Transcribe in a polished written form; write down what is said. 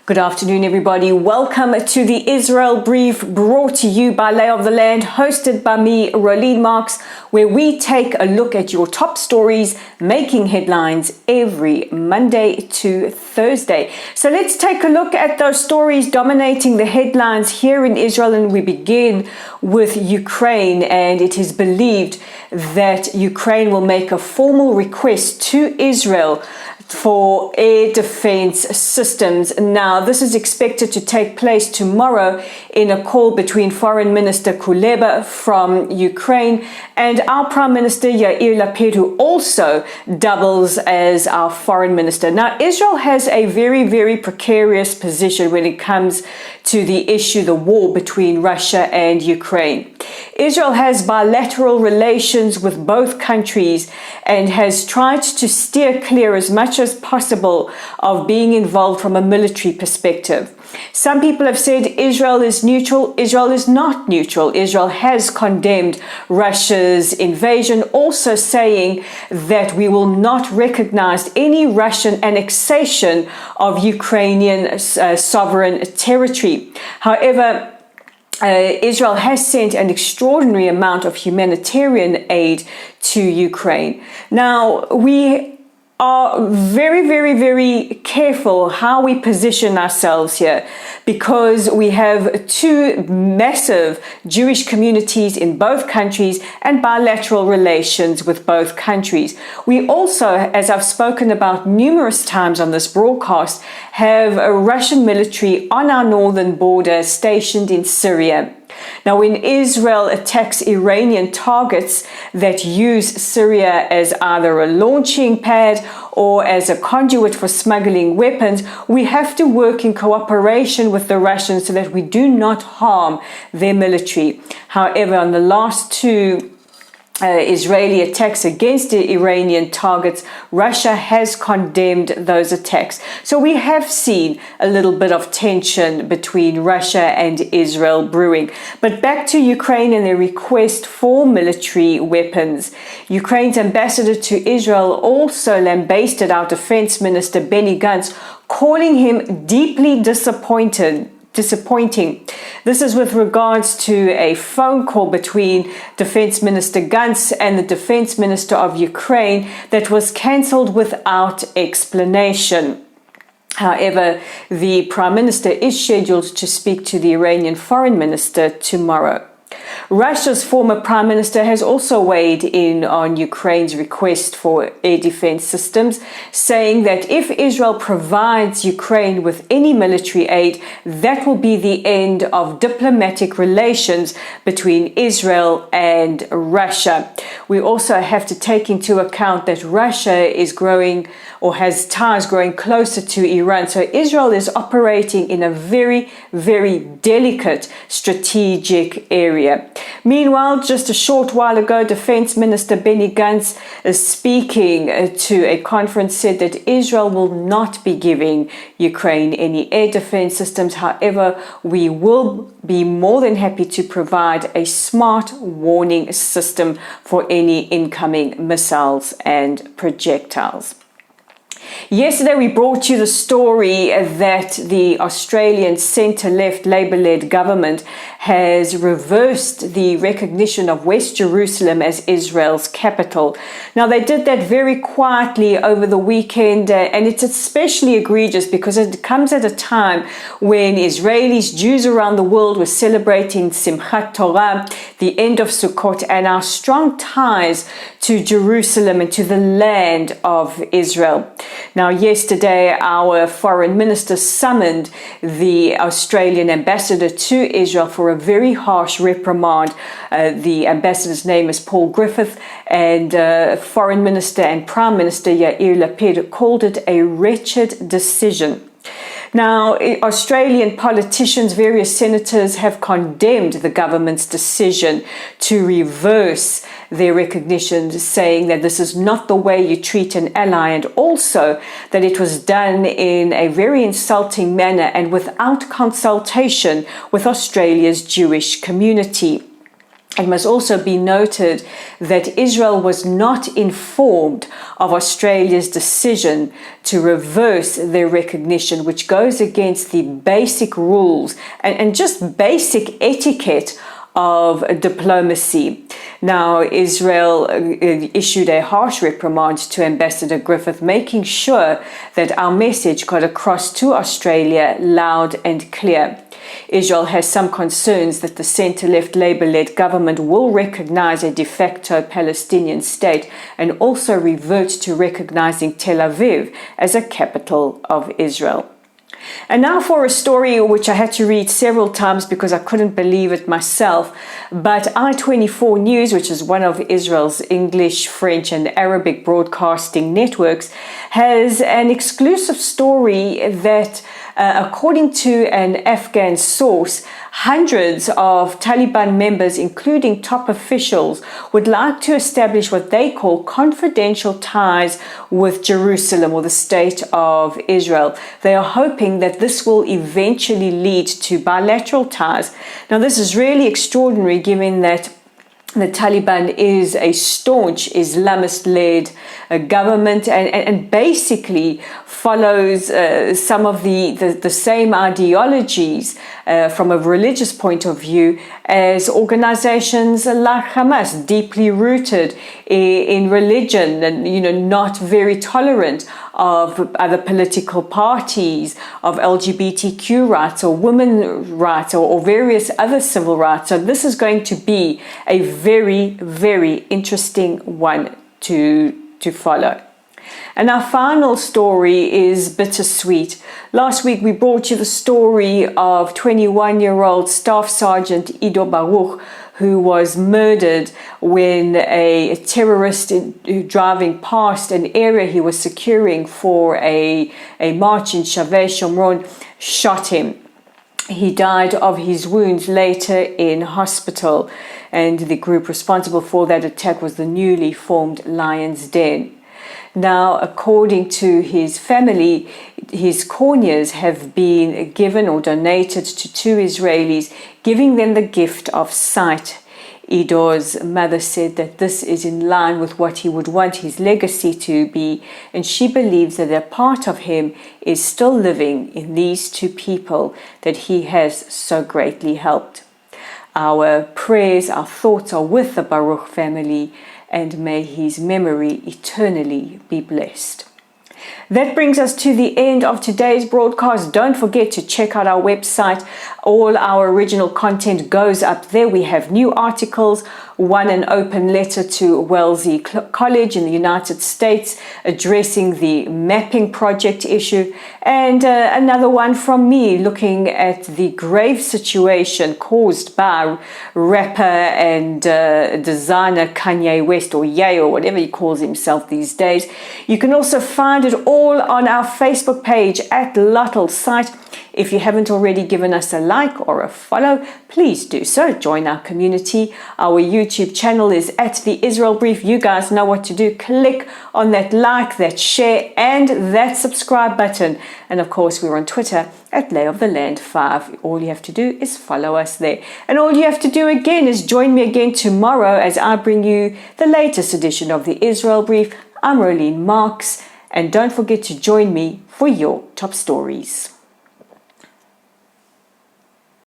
Good afternoon, everybody. Welcome to the Israel Brief, brought to you by Lay of the Land, hosted by me, Rolene Marks, where we take a look at your top stories making headlines every Monday to Thursday. So let's take a look at those stories dominating the headlines here in Israel, and we begin with Ukraine. And it is believed that Ukraine will make a formal request to Israel for air defense systems. Now, this is expected to take place tomorrow in a call between Foreign Minister Kuleba from Ukraine and our Prime Minister Yair Lapid, who also doubles as our Foreign Minister. Now, Israel has a very, very precarious position when it comes to the issue, the war between Russia and Ukraine. Israel has bilateral relations with both countries and has tried to steer clear as much as possible of being involved from a military perspective. Some people have said Israel is neutral. Israel is not neutral. Israel has condemned Russia's invasion, also saying that we will not recognize any Russian annexation of Ukrainian sovereign territory. However, Israel has sent an extraordinary amount of humanitarian aid to Ukraine. Now, we are very, very, very careful how we position ourselves here, because we have two massive Jewish communities in both countries and bilateral relations with both countries. We also, as I've spoken about numerous times on this broadcast, have a Russian military on our northern border stationed in Syria. Now, when Israel attacks Iranian targets that use Syria as either a launching pad or as a conduit for smuggling weapons, we have to work in cooperation with the Russians so that we do not harm their military. However, on the last two Israeli attacks against the Iranian targets, Russia has condemned those attacks. So we have seen a little bit of tension between Russia and Israel brewing. But back to Ukraine and their request for military weapons. Ukraine's ambassador to Israel also lambasted our defense minister Benny Gantz, calling him deeply disappointing. This is with regards to a phone call between Defense Minister Gantz and the Defense Minister of Ukraine that was cancelled without explanation. However, the Prime Minister is scheduled to speak to the Iranian Foreign Minister tomorrow. Russia's former Prime Minister has also weighed in on Ukraine's request for air defense systems, saying that if Israel provides Ukraine with any military aid, that will be the end of diplomatic relations between Israel and Russia. We also have to take into account that Russia is growing, or has ties growing closer to Iran. So Israel is operating in a very, very delicate strategic area. Meanwhile, just a short while ago, Defense Minister Benny Gantz, speaking to a conference, said that Israel will not be giving Ukraine any air defense systems. However, we will be more than happy to provide a smart warning system for any incoming missiles and projectiles. Yesterday, we brought you the story that the Australian centre-left Labour-led government has reversed the recognition of West Jerusalem as Israel's capital. Now, they did that very quietly over the weekend, and it's especially egregious because it comes at a time when Israelis, Jews around the world were celebrating Simchat Torah, the end of Sukkot, and our strong ties to Jerusalem and to the land of Israel. Now, yesterday, our foreign minister summoned the Australian ambassador to Israel for a very harsh reprimand. The ambassador's name is Paul Griffith, and Foreign Minister and Prime Minister Yair Lapid called it a wretched decision. Now, Australian politicians, various senators, have condemned the government's decision to reverse their recognition, saying that this is not the way you treat an ally, and also that it was done in a very insulting manner and without consultation with Australia's Jewish community. It must also be noted that Israel was not informed of Australia's decision to reverse their recognition, which goes against the basic rules and just basic etiquette of diplomacy. Now, Israel issued a harsh reprimand to Ambassador Griffith, making sure that our message got across to Australia loud and clear. Israel has some concerns that the centre-left Labour-led government will recognise a de facto Palestinian state and also revert to recognising Tel Aviv as a capital of Israel. And now for a story which I had to read several times because I couldn't believe it myself. But I24 News, which is one of Israel's English, French and Arabic broadcasting networks, has an exclusive story that, according to an Afghan source, hundreds of Taliban members, including top officials, would like to establish what they call confidential ties with Jerusalem or the state of Israel. They are hoping that this will eventually lead to bilateral ties. Now, this is really extraordinary given that the Taliban is a staunch Islamist-led government and basically follows some of the same ideologies from a religious point of view as organizations like Hamas, deeply rooted in religion and, not very tolerant of other political parties, of LGBTQ rights or women's rights or various other civil rights. So this is going to be a very, very interesting one to follow. And our final story is bittersweet. Last week we brought you the story of 21-year-old Staff Sergeant Ido Baruch, who was murdered when a terrorist driving past an area he was securing for a march in Shavei Shomron shot him. He died of his wounds later in hospital, and the group responsible for that attack was the newly formed Lion's Den. Now, according to his family, his corneas have been given or donated to two Israelis, giving them the gift of sight. Ido's mother said that this is in line with what he would want his legacy to be, and she believes that a part of him is still living in these two people that he has so greatly helped. Our prayers, our thoughts are with the Baruch family, and may his memory eternally be blessed. That brings us to the end of today's broadcast. Don't forget to check out our website. All our original content goes up there. We have new articles, one an open letter to Wellesley College in the United States addressing the mapping project issue, and another one from me looking at the grave situation caused by rapper and designer Kanye West, or Ye, or whatever he calls himself these days. You can also find it all on our Facebook page at Luttel's site. If you haven't already given us a like or a follow, please do so. Join our community. Our YouTube channel is at The Israel Brief. You guys know what to do. Click on that like, that share, and that subscribe button. And of course, we're on Twitter at Lay of the Land 5. All you have to do is follow us there. And all you have to do again is join me again tomorrow as I bring you the latest edition of The Israel Brief. I'm Rolene Marks. And don't forget to join me for your top stories.